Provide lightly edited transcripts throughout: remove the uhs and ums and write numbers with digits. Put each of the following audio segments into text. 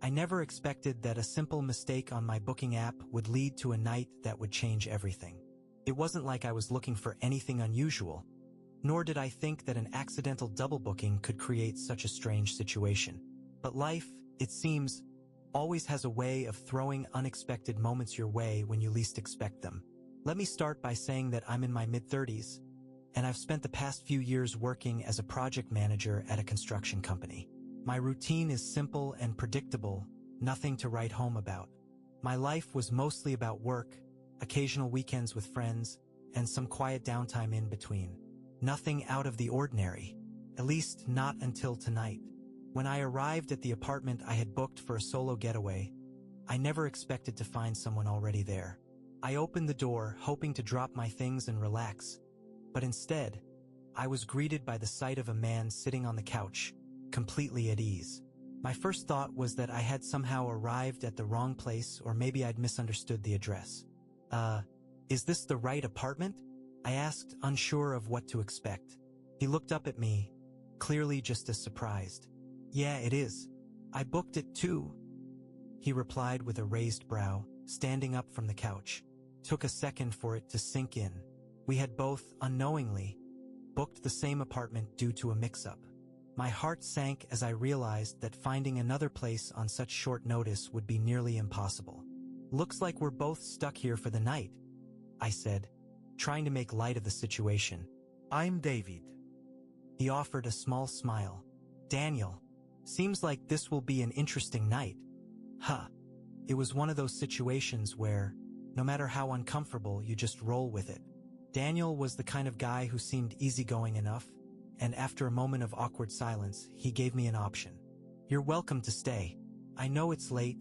I never expected that a simple mistake on my booking app would lead to a night that would change everything. It wasn't like I was looking for anything unusual, nor did I think that an accidental double booking could create such a strange situation. But life, it seems, always has a way of throwing unexpected moments your way when you least expect them. Let me start by saying that I'm in my mid-30s, and I've spent the past few years working as a project manager at a construction company. My routine is simple and predictable, nothing to write home about. My life was mostly about work, occasional weekends with friends, and some quiet downtime in between. Nothing out of the ordinary, at least not until tonight. When I arrived at the apartment I had booked for a solo getaway, I never expected to find someone already there. I opened the door, hoping to drop my things and relax, but instead, I was greeted by the sight of a man sitting on the couch, completely at ease. My first thought was that I had somehow arrived at the wrong place, or maybe I'd misunderstood the address. Is this the right apartment? I asked, unsure of what to expect. He looked up at me, clearly just as surprised. Yeah, it is. I booked it too, he replied with a raised brow, standing up from the couch. Took a second for it to sink in. We had both, unknowingly, booked the same apartment due to a mix-up. My heart sank as I realized that finding another place on such short notice would be nearly impossible. Looks like we're both stuck here for the night, I said, trying to make light of the situation. I'm David. He offered a small smile. Daniel. Seems like this will be an interesting night. Huh. It was one of those situations where, no matter how uncomfortable, you just roll with it. Daniel was the kind of guy who seemed easygoing enough, and after a moment of awkward silence, he gave me an option. You're welcome to stay. I know it's late,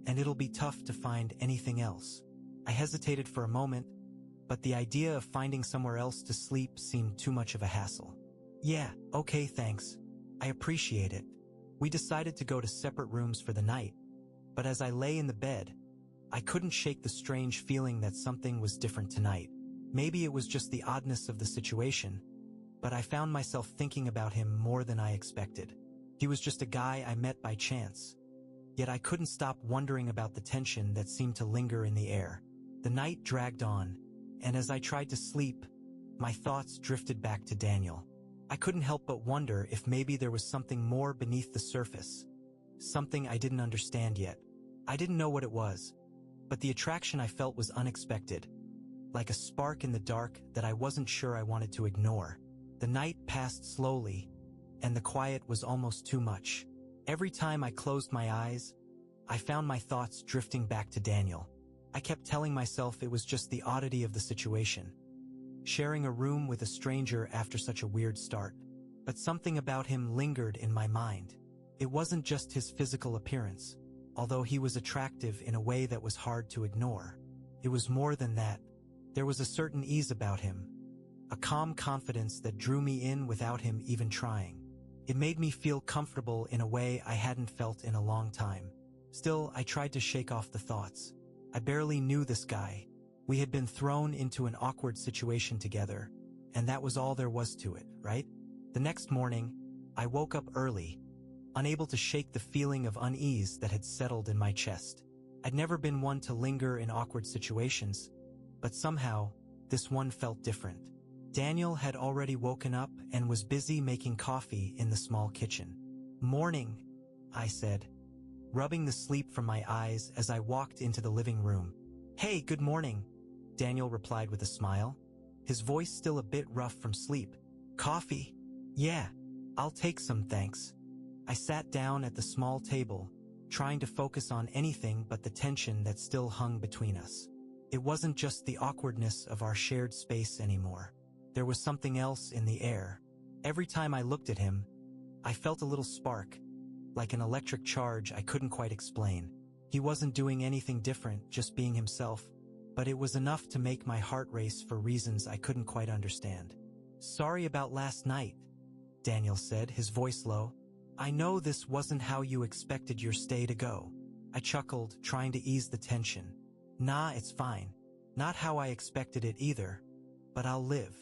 and it'll be tough to find anything else. I hesitated for a moment, but the idea of finding somewhere else to sleep seemed too much of a hassle. Yeah, okay, thanks. I appreciate it. We decided to go to separate rooms for the night, but as I lay in the bed, I couldn't shake the strange feeling that something was different tonight. Maybe it was just the oddness of the situation, but I found myself thinking about him more than I expected. He was just a guy I met by chance, yet I couldn't stop wondering about the tension that seemed to linger in the air. The night dragged on, and as I tried to sleep, my thoughts drifted back to Daniel. I couldn't help but wonder if maybe there was something more beneath the surface, something I didn't understand yet. I didn't know what it was, but the attraction I felt was unexpected, like a spark in the dark that I wasn't sure I wanted to ignore. The night passed slowly, and the quiet was almost too much. Every time I closed my eyes, I found my thoughts drifting back to Daniel. I kept telling myself it was just the oddity of the situation, sharing a room with a stranger after such a weird start. But something about him lingered in my mind. It wasn't just his physical appearance, although he was attractive in a way that was hard to ignore. It was more than that. There was a certain ease about him, a calm confidence that drew me in without him even trying. It made me feel comfortable in a way I hadn't felt in a long time. Still, I tried to shake off the thoughts. I barely knew this guy. We had been thrown into an awkward situation together, and that was all there was to it, right? The next morning, I woke up early, unable to shake the feeling of unease that had settled in my chest. I'd never been one to linger in awkward situations, but somehow, this one felt different. Daniel had already woken up and was busy making coffee in the small kitchen. Morning, I said, rubbing the sleep from my eyes as I walked into the living room. Hey, good morning, Daniel replied with a smile, his voice still a bit rough from sleep. Coffee? Yeah, I'll take some, thanks. I sat down at the small table, trying to focus on anything but the tension that still hung between us. It wasn't just the awkwardness of our shared space anymore. There was something else in the air. Every time I looked at him, I felt a little spark, like an electric charge I couldn't quite explain. He wasn't doing anything different, just being himself, but it was enough to make my heart race for reasons I couldn't quite understand. Sorry about last night, Daniel said, his voice low. I know this wasn't how you expected your stay to go. I chuckled, trying to ease the tension. Nah, it's fine. Not how I expected it either, but I'll live.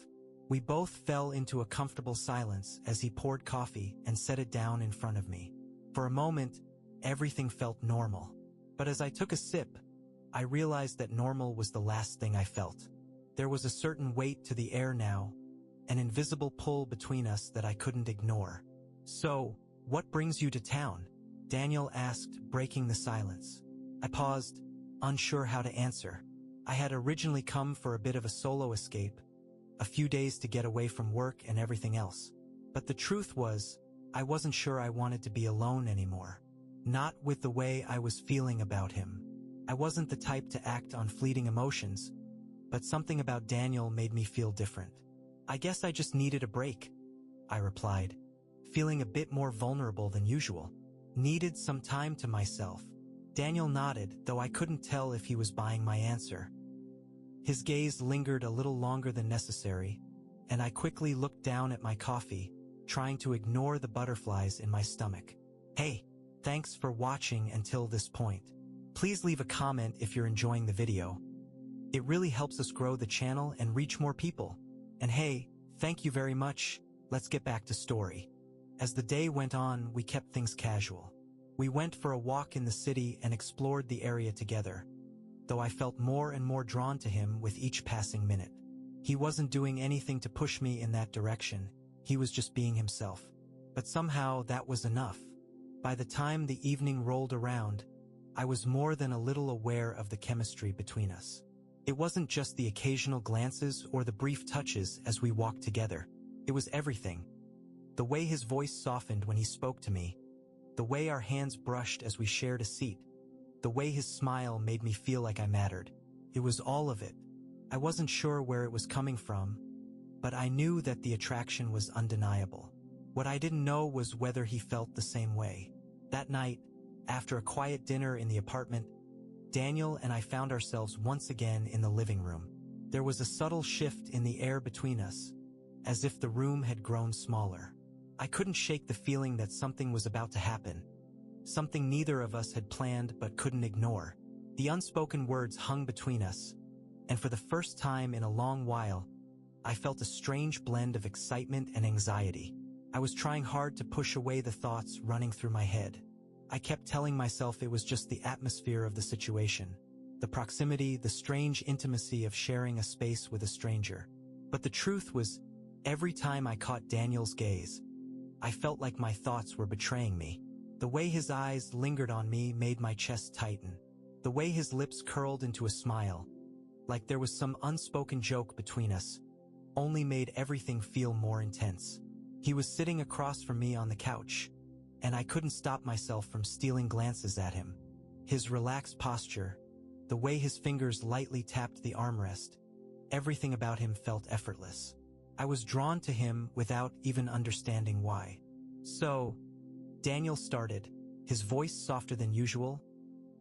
We both fell into a comfortable silence as he poured coffee and set it down in front of me. For a moment, Everything felt normal. But as I took a sip, I realized that normal was the last thing I felt. There was a certain weight to the air now, an invisible pull between us that I couldn't ignore. "So, what brings you to town?" Daniel asked, breaking the silence. I paused, unsure how to answer. I had originally come for a bit of a solo escape, a few days to get away from work and everything else. But the truth was, I wasn't sure I wanted to be alone anymore. Not with the way I was feeling about him. I wasn't the type to act on fleeting emotions, but something about Daniel made me feel different. "I guess I just needed a break," I replied, feeling a bit more vulnerable than usual. "Needed some time to myself." Daniel nodded, though I couldn't tell if he was buying my answer. His gaze lingered a little longer than necessary, and I quickly looked down at my coffee, trying to ignore the butterflies in my stomach. "Hey, thanks for watching until this point. Please leave a comment if you're enjoying the video. It really helps us grow the channel and reach more people. And hey, thank you very much. Let's get back to story." As the day went on, we kept things casual. We went for a walk in the city and explored the area together, though I felt more and more drawn to him with each passing minute. He wasn't doing anything to push me in that direction. He was just being himself. But somehow that was enough. By the time the evening rolled around, I was more than a little aware of the chemistry between us. It wasn't just the occasional glances or the brief touches as we walked together. It was everything. The way his voice softened when he spoke to me, the way our hands brushed as we shared a seat, the way his smile made me feel like I mattered. It was all of it. I wasn't sure where it was coming from, but I knew that the attraction was undeniable. What I didn't know was whether he felt the same way. That night, after a quiet dinner in the apartment, Daniel and I found ourselves once again in the living room. There was a subtle shift in the air between us, as if the room had grown smaller. I couldn't shake the feeling that something was about to happen, something neither of us had planned but couldn't ignore. The unspoken words hung between us, and for the first time in a long while, I felt a strange blend of excitement and anxiety. I was trying hard to push away the thoughts running through my head. I kept telling myself it was just the atmosphere of the situation, the proximity, the strange intimacy of sharing a space with a stranger. But the truth was, every time I caught Daniel's gaze, I felt like my thoughts were betraying me. The way his eyes lingered on me made my chest tighten. The way his lips curled into a smile, like there was some unspoken joke between us, only made everything feel more intense. He was sitting across from me on the couch, and I couldn't stop myself from stealing glances at him. His relaxed posture, the way his fingers lightly tapped the armrest, everything about him felt effortless. I was drawn to him without even understanding why. "So," Daniel started, his voice softer than usual,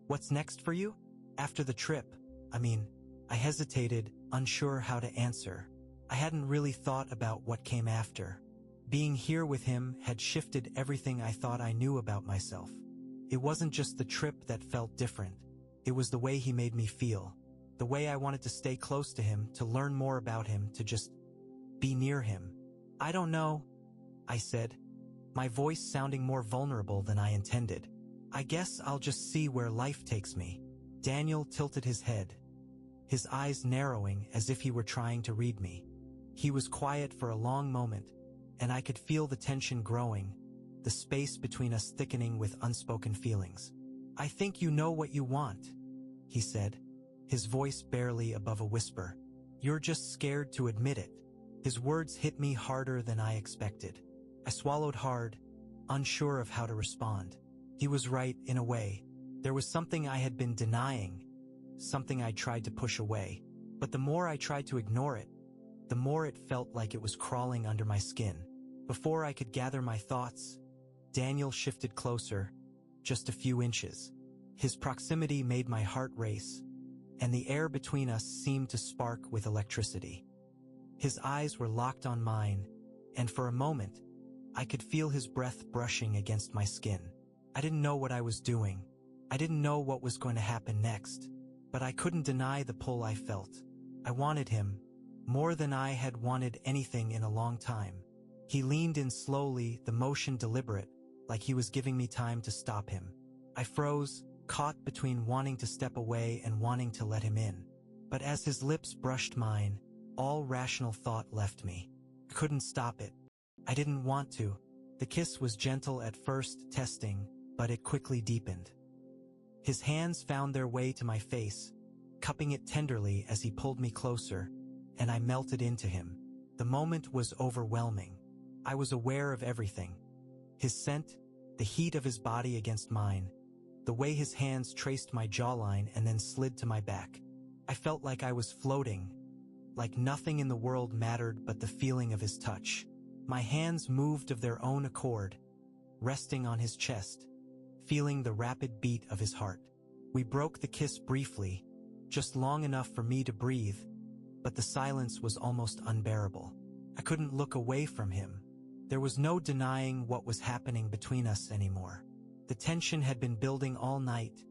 "what's next for you? After the trip, I hesitated, unsure how to answer. I hadn't really thought about what came after. Being here with him had shifted everything I thought I knew about myself. It wasn't just the trip that felt different. It was the way he made me feel. The way I wanted to stay close to him, to learn more about him, to just be near him. "I don't know," I said, my voice sounding more vulnerable than I intended. "I guess I'll just see where life takes me." Daniel tilted his head, his eyes narrowing as if he were trying to read me. He was quiet for a long moment, and I could feel the tension growing, the space between us thickening with unspoken feelings. "I think you know what you want," he said, his voice barely above a whisper. "You're just scared to admit it." His words hit me harder than I expected. I swallowed hard, unsure of how to respond. He was right in a way. There was something I had been denying, something I tried to push away. But the more I tried to ignore it, the more it felt like it was crawling under my skin. Before I could gather my thoughts, Daniel shifted closer, just a few inches. His proximity made my heart race, and the air between us seemed to spark with electricity. His eyes were locked on mine, and for a moment, I could feel his breath brushing against my skin. I didn't know what I was doing. I didn't know what was going to happen next, but I couldn't deny the pull I felt. I wanted him, more than I had wanted anything in a long time. He leaned in slowly, the motion deliberate, like he was giving me time to stop him. I froze, caught between wanting to step away and wanting to let him in. But as his lips brushed mine, all rational thought left me. I couldn't stop it. I didn't want to. The kiss was gentle at first, testing, but it quickly deepened. His hands found their way to my face, cupping it tenderly as he pulled me closer, and I melted into him. The moment was overwhelming. I was aware of everything. His scent, the heat of his body against mine, the way his hands traced my jawline and then slid to my back. I felt like I was floating, like nothing in the world mattered but the feeling of his touch. My hands moved of their own accord, resting on his chest, feeling the rapid beat of his heart. We broke the kiss briefly, just long enough for me to breathe, but the silence was almost unbearable. I couldn't look away from him. There was no denying what was happening between us anymore. The tension had been building all night,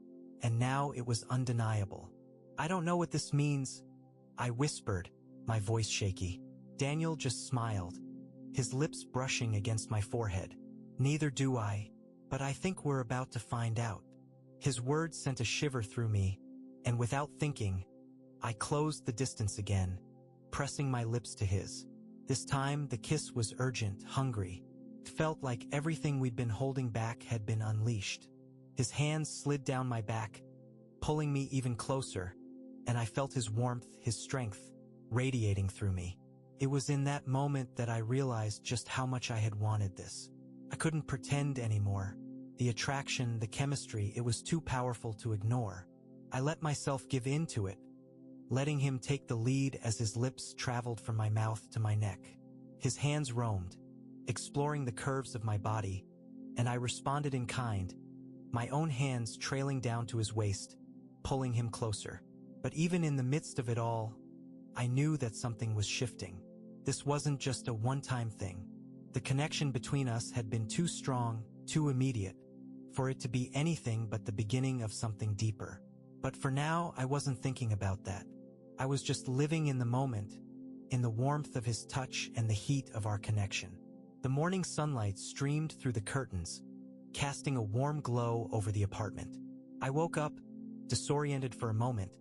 and now it was undeniable. "I don't know what this means," I whispered, my voice shaky. Daniel just smiled, his lips brushing against my forehead. "Neither do I, but I think we're about to find out." His words sent a shiver through me, and without thinking, I closed the distance again, pressing my lips to his. This time, the kiss was urgent, hungry. It felt like everything we'd been holding back had been unleashed. His hands slid down my back, pulling me even closer, and I felt his warmth, his strength, radiating through me. It was in that moment that I realized just how much I had wanted this. I couldn't pretend anymore. The attraction, the chemistry, it was too powerful to ignore. I let myself give in to it, letting him take the lead as his lips traveled from my mouth to my neck. His hands roamed, exploring the curves of my body, and I responded in kind, my own hands trailing down to his waist, pulling him closer. But even in the midst of it all, I knew that something was shifting. This wasn't just a one-time thing. The connection between us had been too strong, too immediate, for it to be anything but the beginning of something deeper. But for now, I wasn't thinking about that. I was just living in the moment, in the warmth of his touch and the heat of our connection. The morning sunlight streamed through the curtains, casting a warm glow over the apartment. I woke up, disoriented for a moment,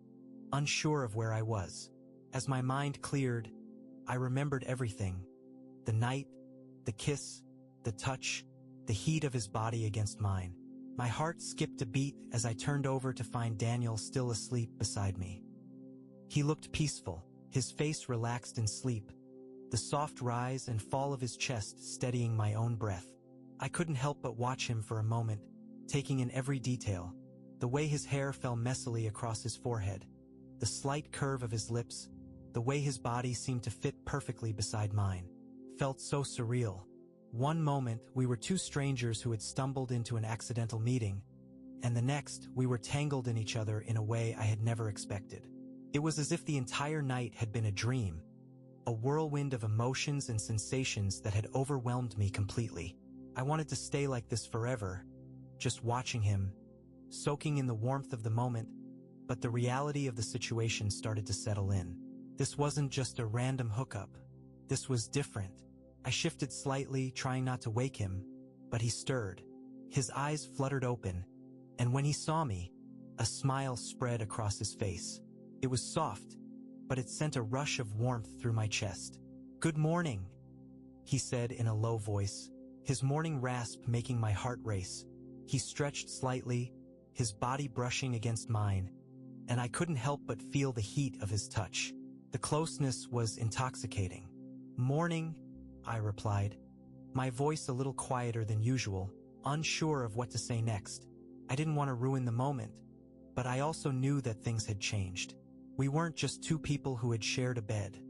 unsure of where I was. As my mind cleared, I remembered everything. The night, the kiss, the touch, the heat of his body against mine. My heart skipped a beat as I turned over to find Daniel still asleep beside me. He looked peaceful, his face relaxed in sleep, the soft rise and fall of his chest steadying my own breath. I couldn't help but watch him for a moment, taking in every detail. The way his hair fell messily across his forehead, the slight curve of his lips, the way his body seemed to fit perfectly beside mine, felt so surreal. One moment, we were two strangers who had stumbled into an accidental meeting, and the next, we were tangled in each other in a way I had never expected. It was as if the entire night had been a dream, a whirlwind of emotions and sensations that had overwhelmed me completely. I wanted to stay like this forever, just watching him, soaking in the warmth of the moment, but the reality of the situation started to settle in. This wasn't just a random hookup. This was different. I shifted slightly, trying not to wake him, but he stirred. His eyes fluttered open, and when he saw me, a smile spread across his face. It was soft, but it sent a rush of warmth through my chest. "Good morning," he said in a low voice, his morning rasp making my heart race. He stretched slightly, his body brushing against mine, and I couldn't help but feel the heat of his touch. The closeness was intoxicating. "Morning," I replied, my voice a little quieter than usual, unsure of what to say next. I didn't want to ruin the moment, but I also knew that things had changed. We weren't just two people who had shared a bed.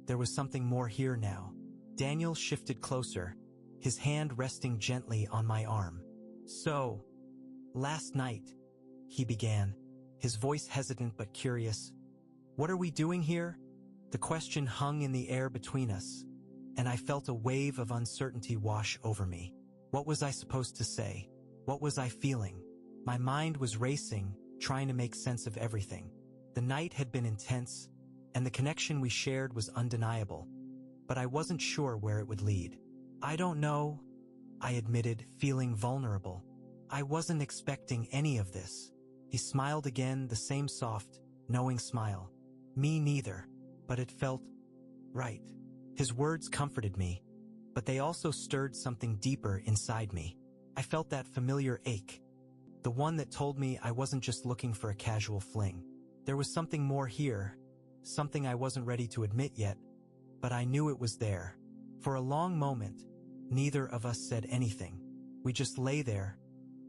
There was something more here now. Daniel shifted closer, his hand resting gently on my arm. "So, last night," he began, his voice hesitant but curious. "What are we doing here?" The question hung in the air between us, and I felt a wave of uncertainty wash over me. What was I supposed to say? What was I feeling? My mind was racing, trying to make sense of everything. The night had been intense, and the connection we shared was undeniable, but I wasn't sure where it would lead. "I don't know," I admitted, feeling vulnerable. I wasn't expecting any of this. He smiled again, the same soft, knowing smile. Me neither, but it felt right. His words comforted me, but they also stirred something deeper inside me. I felt that familiar ache, the one that told me I wasn't just looking for a casual fling. There was something more here, something I wasn't ready to admit yet, but I knew it was there. For a long moment, neither of us said anything. We just lay there,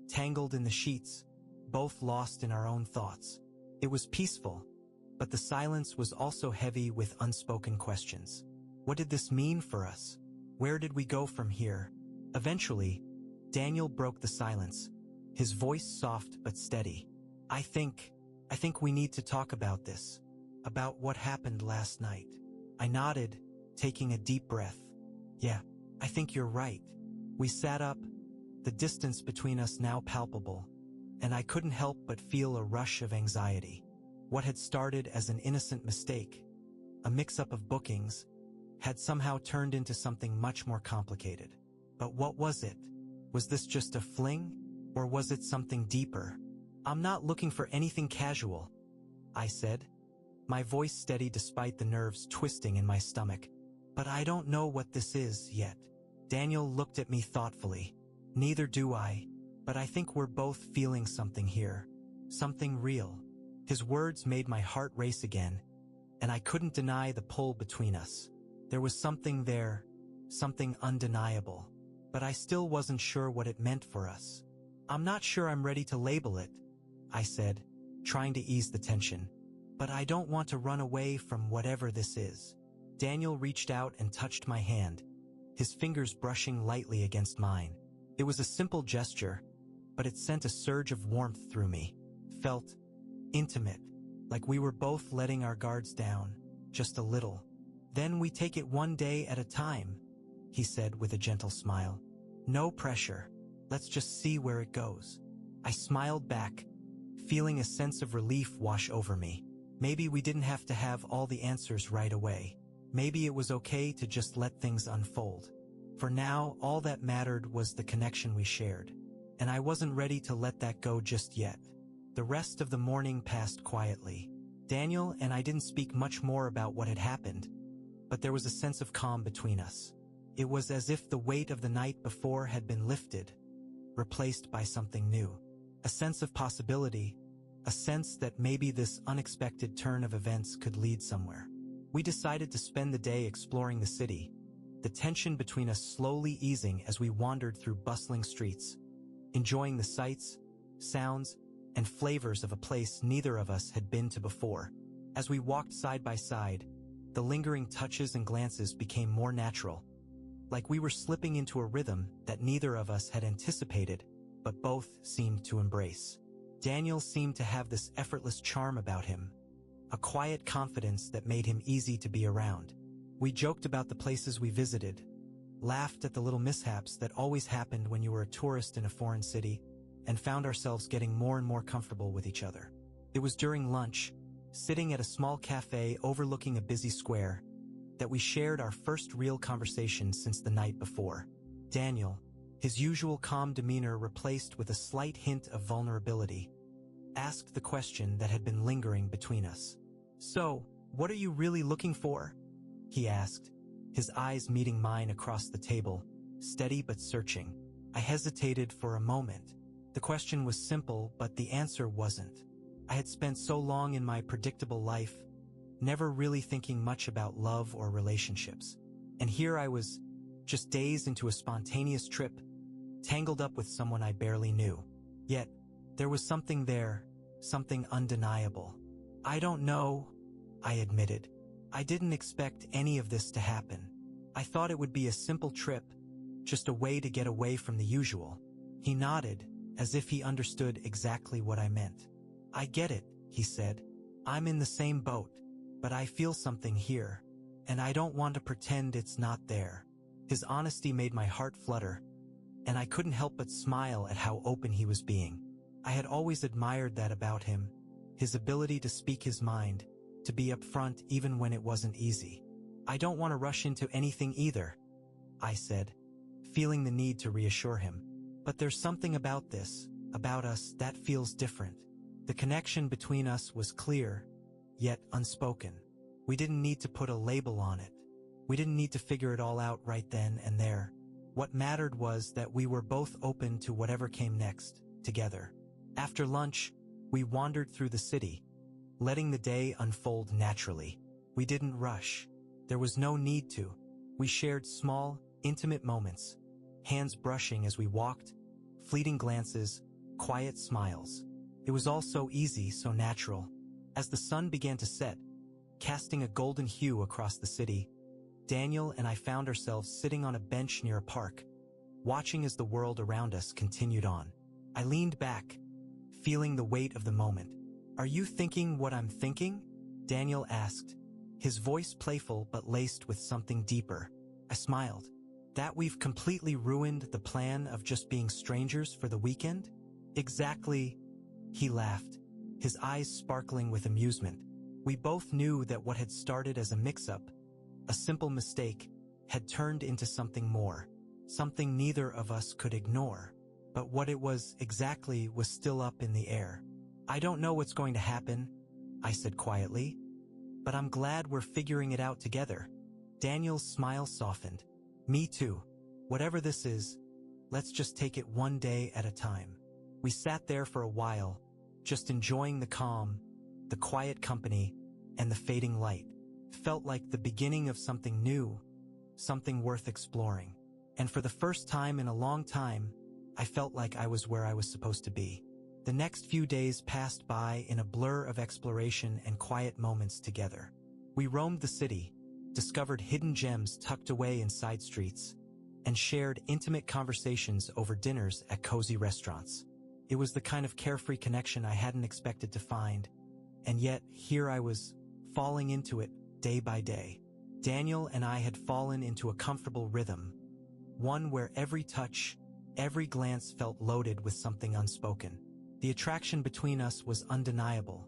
tangled in the sheets, both lost in our own thoughts. It was peaceful, but the silence was also heavy with unspoken questions. What did this mean for us? Where did we go from here? Eventually, Daniel broke the silence, his voice soft but steady. I think we need to talk about this, about what happened last night. I nodded, taking a deep breath. Yeah, I think you're right. We sat up, the distance between us now palpable, and I couldn't help but feel a rush of anxiety. What had started as an innocent mistake, a mix-up of bookings, had somehow turned into something much more complicated. But what was it? Was this just a fling, or was it something deeper? I'm not looking for anything casual, I said, my voice steady despite the nerves twisting in my stomach. But I don't know what this is yet. Daniel looked at me thoughtfully. Neither do I, but I think we're both feeling something here. Something real. His words made my heart race again, and I couldn't deny the pull between us. There was something there, something undeniable, but I still wasn't sure what it meant for us. I'm not sure I'm ready to label it, I said, trying to ease the tension. But I don't want to run away from whatever this is. Daniel reached out and touched my hand, his fingers brushing lightly against mine. It was a simple gesture, but it sent a surge of warmth through me. Felt intimate, like we were both letting our guards down, just a little. Then we take it one day at a time, he said with a gentle smile. No pressure. Let's just see where it goes. I smiled back, feeling a sense of relief wash over me. Maybe we didn't have to have all the answers right away. Maybe it was okay to just let things unfold. For now, all that mattered was the connection we shared, and I wasn't ready to let that go just yet. The rest of the morning passed quietly. Daniel and I didn't speak much more about what had happened, but there was a sense of calm between us. It was as if the weight of the night before had been lifted, replaced by something new. A sense of possibility, a sense that maybe this unexpected turn of events could lead somewhere. We decided to spend the day exploring the city, the tension between us slowly easing as we wandered through bustling streets, enjoying the sights, sounds, and flavors of a place neither of us had been to before. As we walked side by side, the lingering touches and glances became more natural, like we were slipping into a rhythm that neither of us had anticipated, but both seemed to embrace. Daniel seemed to have this effortless charm about him, a quiet confidence that made him easy to be around. We joked about the places we visited, laughed at the little mishaps that always happened when you were a tourist in a foreign city, and found ourselves getting more and more comfortable with each other. It was during lunch, sitting at a small cafe overlooking a busy square, that we shared our first real conversation since the night before. Daniel, his usual calm demeanor replaced with a slight hint of vulnerability, asked the question that had been lingering between us. So, what are you really looking for? He asked, his eyes meeting mine across the table, steady but searching. I hesitated for a moment. The question was simple, but the answer wasn't. I had spent so long in my predictable life, never really thinking much about love or relationships. And here I was, just days into a spontaneous trip, tangled up with someone I barely knew. Yet, there was something there, something undeniable. I don't know, I admitted. I didn't expect any of this to happen. I thought it would be a simple trip, just a way to get away from the usual. He nodded, as if he understood exactly what I meant. I get it, he said. I'm in the same boat, but I feel something here, and I don't want to pretend it's not there. His honesty made my heart flutter, and I couldn't help but smile at how open he was being. I had always admired that about him, his ability to speak his mind, to be upfront even when it wasn't easy. I don't want to rush into anything either, I said, feeling the need to reassure him. But there's something about this, about us, that feels different. The connection between us was clear, yet unspoken. We didn't need to put a label on it. We didn't need to figure it all out right then and there. What mattered was that we were both open to whatever came next, together. After lunch, we wandered through the city, letting the day unfold naturally. We didn't rush. There was no need to. We shared small, intimate moments, hands brushing as we walked, fleeting glances, quiet smiles. It was all so easy, so natural. As the sun began to set, casting a golden hue across the city, Daniel and I found ourselves sitting on a bench near a park, watching as the world around us continued on. I leaned back, feeling the weight of the moment. "Are you thinking what I'm thinking?" Daniel asked, his voice playful but laced with something deeper. I smiled. "That we've completely ruined the plan of just being strangers for the weekend?" "Exactly," he laughed, his eyes sparkling with amusement. We both knew that what had started as a mix-up, a simple mistake, had turned into something more, something neither of us could ignore. But what it was exactly was still up in the air. "I don't know what's going to happen," I said quietly, "but I'm glad we're figuring it out together." Daniel's smile softened. "Me too. Whatever this is, let's just take it one day at a time." We sat there for a while, just enjoying the calm, the quiet company, and the fading light. It felt like the beginning of something new, something worth exploring. And for the first time in a long time, I felt like I was where I was supposed to be. The next few days passed by in a blur of exploration and quiet moments together. We roamed the city, discovered hidden gems tucked away in side streets, and shared intimate conversations over dinners at cozy restaurants. It was the kind of carefree connection I hadn't expected to find, and yet here I was, falling into it day by day. Daniel and I had fallen into a comfortable rhythm, one where every touch, every glance felt loaded with something unspoken. The attraction between us was undeniable,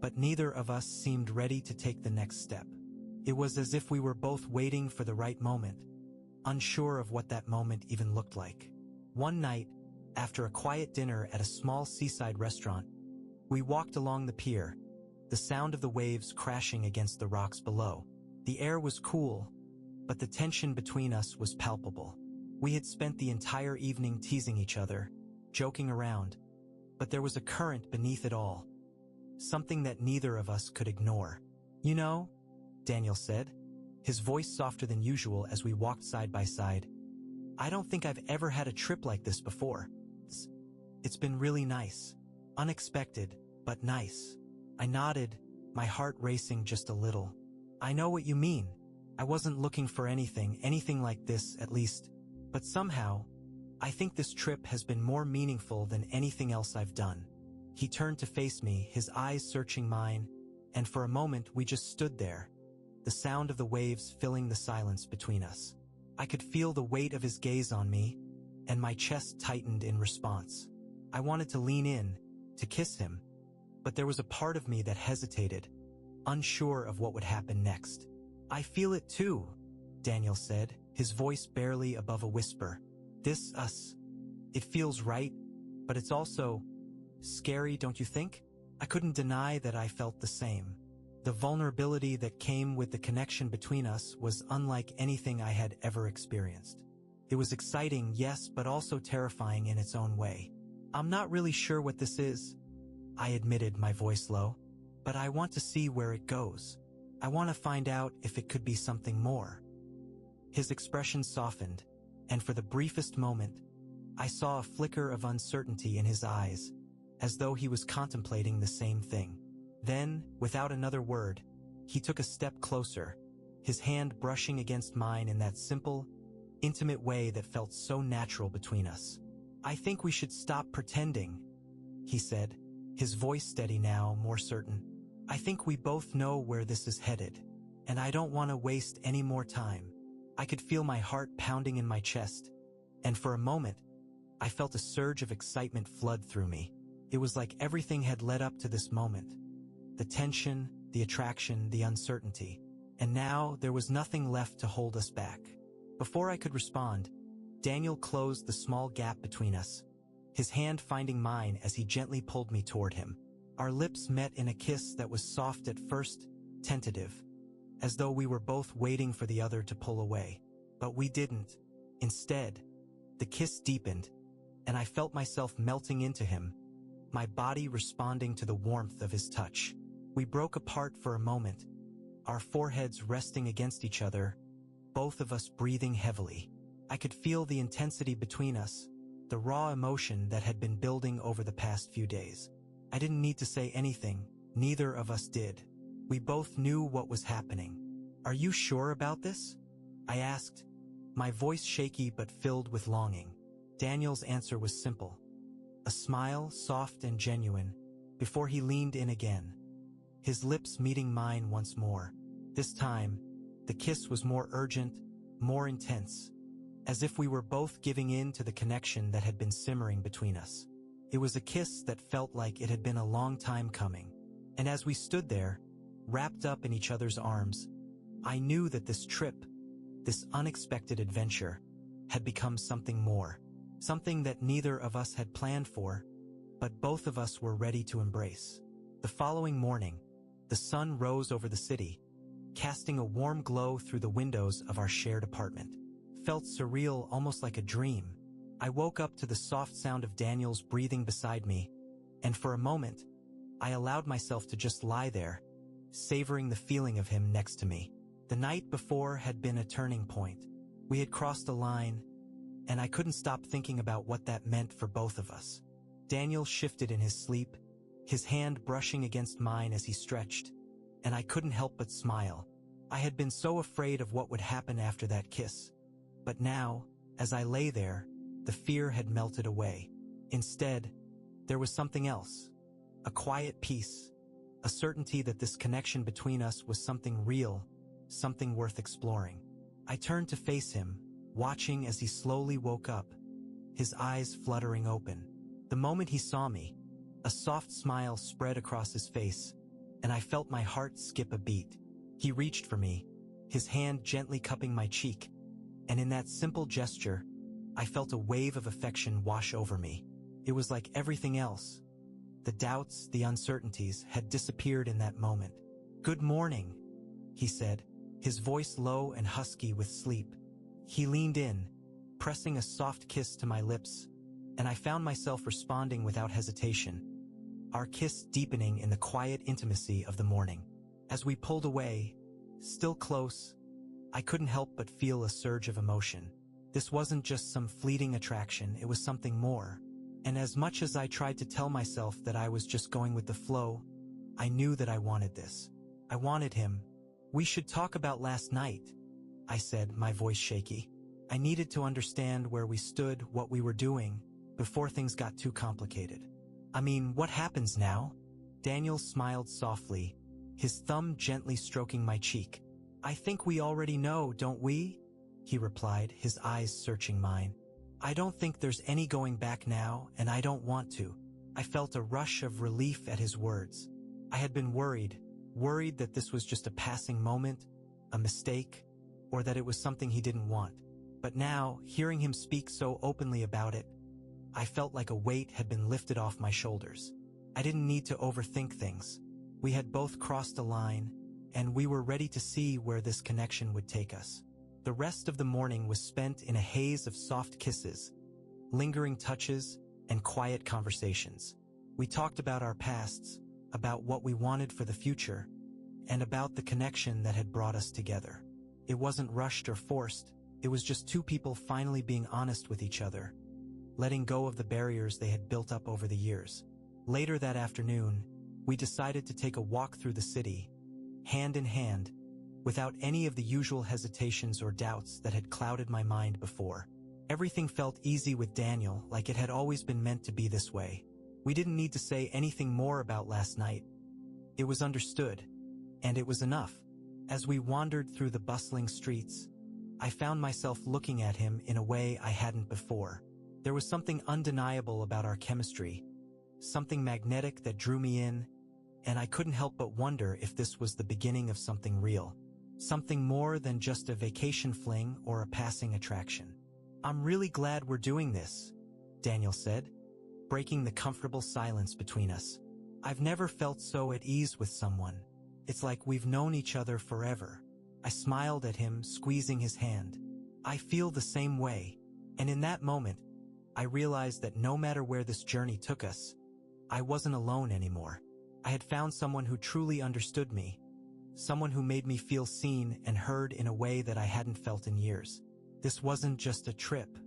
but neither of us seemed ready to take the next step. It was as if we were both waiting for the right moment, unsure of what that moment even looked like. One night, after a quiet dinner at a small seaside restaurant, we walked along the pier, the sound of the waves crashing against the rocks below. The air was cool, but the tension between us was palpable. We had spent the entire evening teasing each other, joking around, but there was a current beneath it all, something that neither of us could ignore. "You know," Daniel said, his voice softer than usual as we walked side by side, "I don't think I've ever had a trip like this before. It's been really nice. Unexpected, but nice." I nodded, my heart racing just a little. "I know what you mean. I wasn't looking for anything like this, at least. But somehow, I think this trip has been more meaningful than anything else I've done." He turned to face me, his eyes searching mine, and for a moment we just stood there, the sound of the waves filling the silence between us. I could feel the weight of his gaze on me, and my chest tightened in response. I wanted to lean in, to kiss him, but there was a part of me that hesitated, unsure of what would happen next. "I feel it too," Daniel said, his voice barely above a whisper. It feels right, but it's also scary, don't you think?" I couldn't deny that I felt the same. The vulnerability that came with the connection between us was unlike anything I had ever experienced. It was exciting, yes, but also terrifying in its own way. "I'm not really sure what this is," I admitted, my voice low, "but I want to see where it goes. I want to find out if it could be something more." His expression softened, and for the briefest moment, I saw a flicker of uncertainty in his eyes, as though he was contemplating the same thing. Then, without another word, he took a step closer, his hand brushing against mine in that simple, intimate way that felt so natural between us. "I think we should stop pretending," he said, his voice steady now, more certain. "I think we both know where this is headed, and I don't want to waste any more time." I could feel my heart pounding in my chest, and for a moment, I felt a surge of excitement flood through me. It was like everything had led up to this moment. The tension, the attraction, the uncertainty. And now there was nothing left to hold us back. Before I could respond, Daniel closed the small gap between us, his hand finding mine as he gently pulled me toward him. Our lips met in a kiss that was soft at first, tentative, as though we were both waiting for the other to pull away. But we didn't. Instead, the kiss deepened, and I felt myself melting into him, my body responding to the warmth of his touch. We broke apart for a moment, our foreheads resting against each other, both of us breathing heavily. I could feel the intensity between us, the raw emotion that had been building over the past few days. I didn't need to say anything, neither of us did. We both knew what was happening. "Are you sure about this?" I asked, my voice shaky but filled with longing. Daniel's answer was simple, a smile soft and genuine, before he leaned in again, his lips meeting mine once more. This time, the kiss was more urgent, more intense, as if we were both giving in to the connection that had been simmering between us. It was a kiss that felt like it had been a long time coming, and as we stood there, wrapped up in each other's arms, I knew that this trip, this unexpected adventure, had become something more, something that neither of us had planned for, but both of us were ready to embrace. The following morning, the sun rose over the city, casting a warm glow through the windows of our shared apartment. Felt surreal, almost like a dream. I woke up to the soft sound of Daniel's breathing beside me, and for a moment, I allowed myself to just lie there, savoring the feeling of him next to me. The night before had been a turning point. We had crossed a line, and I couldn't stop thinking about what that meant for both of us. Daniel shifted in his sleep, his hand brushing against mine as he stretched, and I couldn't help but smile. I had been so afraid of what would happen after that kiss. But now, as I lay there, the fear had melted away. Instead, there was something else. A quiet peace, a certainty that this connection between us was something real, something worth exploring. I turned to face him, watching as he slowly woke up, his eyes fluttering open. The moment he saw me, a soft smile spread across his face, and I felt my heart skip a beat. He reached for me, his hand gently cupping my cheek, and in that simple gesture, I felt a wave of affection wash over me. It was like everything else. The doubts, the uncertainties had disappeared in that moment. "Good morning," he said, his voice low and husky with sleep. He leaned in, pressing a soft kiss to my lips, and I found myself responding without hesitation, our kiss deepening in the quiet intimacy of the morning. As we pulled away, still close, I couldn't help but feel a surge of emotion. This wasn't just some fleeting attraction, it was something more. And as much as I tried to tell myself that I was just going with the flow, I knew that I wanted this. I wanted him. "We should talk about last night," I said, my voice shaky. I needed to understand where we stood, what we were doing, before things got too complicated. "I mean, what happens now?" Daniel smiled softly, his thumb gently stroking my cheek. "I think we already know, don't we?" he replied, his eyes searching mine. "I don't think there's any going back now, and I don't want to." I felt a rush of relief at his words. I had been worried that this was just a passing moment, a mistake, or that it was something he didn't want. But now, hearing him speak so openly about it, I felt like a weight had been lifted off my shoulders. I didn't need to overthink things. We had both crossed a line, and we were ready to see where this connection would take us. The rest of the morning was spent in a haze of soft kisses, lingering touches, and quiet conversations. We talked about our pasts, about what we wanted for the future, and about the connection that had brought us together. It wasn't rushed or forced, it was just two people finally being honest with each other, letting go of the barriers they had built up over the years. Later that afternoon, we decided to take a walk through the city, hand in hand, without any of the usual hesitations or doubts that had clouded my mind before. Everything felt easy with Daniel, like it had always been meant to be this way. We didn't need to say anything more about last night. It was understood, and it was enough. As we wandered through the bustling streets, I found myself looking at him in a way I hadn't before. There was something undeniable about our chemistry, something magnetic that drew me in, and I couldn't help but wonder if this was the beginning of something real. Something more than just a vacation fling or a passing attraction. "I'm really glad we're doing this," Daniel said, breaking the comfortable silence between us. I've never felt so at ease with someone. It's like we've known each other forever. I smiled at him, squeezing his hand. I feel the same way. And in that moment, I realized that no matter where this journey took us, I wasn't alone anymore. I had found someone who truly understood me, someone who made me feel seen and heard in a way that I hadn't felt in years. This wasn't just a trip.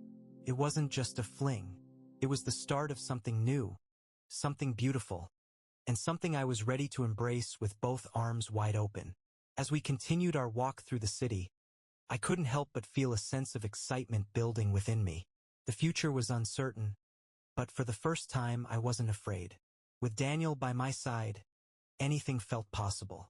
It wasn't just a fling. It was the start of something new, something beautiful, and something I was ready to embrace with both arms wide open. As we continued our walk through the city, I couldn't help but feel a sense of excitement building within me. The future was uncertain, but for the first time I wasn't afraid. With Daniel by my side, anything felt possible.